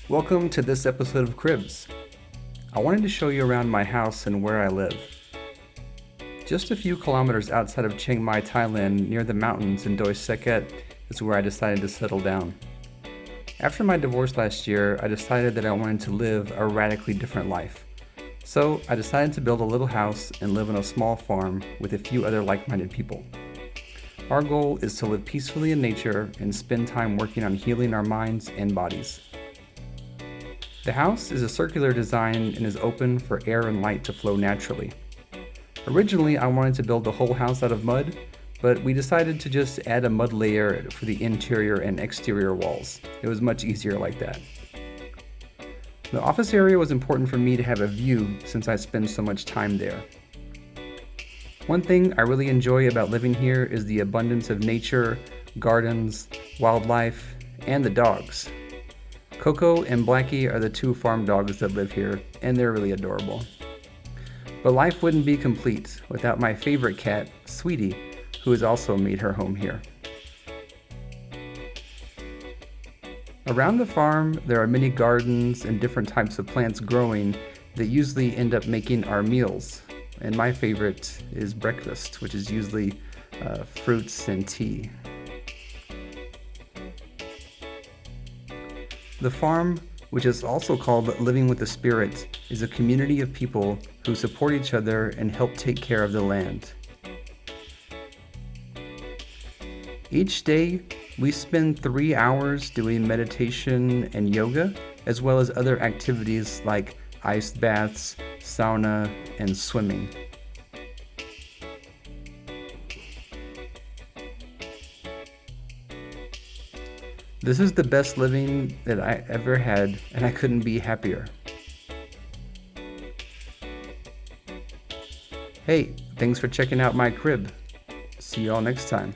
Welcome to this episode of Cribs. I wanted to show you around my house and where I live. Just a few kilometers outside of Chiang Mai, Thailand, near the mountains in Doi Seket, is where I decided to settle down. After my divorce last year, I decided that I wanted to live a radically different life. So I decided to build a little house and live on a small farm with a few other like-minded people. Our goal is to live peacefully in nature and spend time working on healing our minds and bodies. The house is a circular design and is open for air and light to flow naturally. Originally, I wanted to build the whole house out of mud, but we decided to just add a mud layer for the interior and exterior walls. It was much easier like that. The office area was important for me to have a view since I spend so much time there. One thing I really enjoy about living here is the abundance of nature, gardens, wildlife, and the dogs. Coco and Blackie are the two farm dogs that live here, and they're really adorable. But life wouldn't be complete without my favorite cat, Sweetie, who has also made her home here. Around the farm, there are many gardens and different types of plants growing that usually end up making our meals. And my favorite is breakfast, which is usually fruits and tea. The farm, which is also called Living with the Spirit, is a community of people who support each other and help take care of the land. Each day, we spend 3 hours doing meditation and yoga, as well as other activities like ice baths, sauna, and swimming. This is the best living that I ever had, and I couldn't be happier. Hey, thanks for checking out my crib. See you all next time.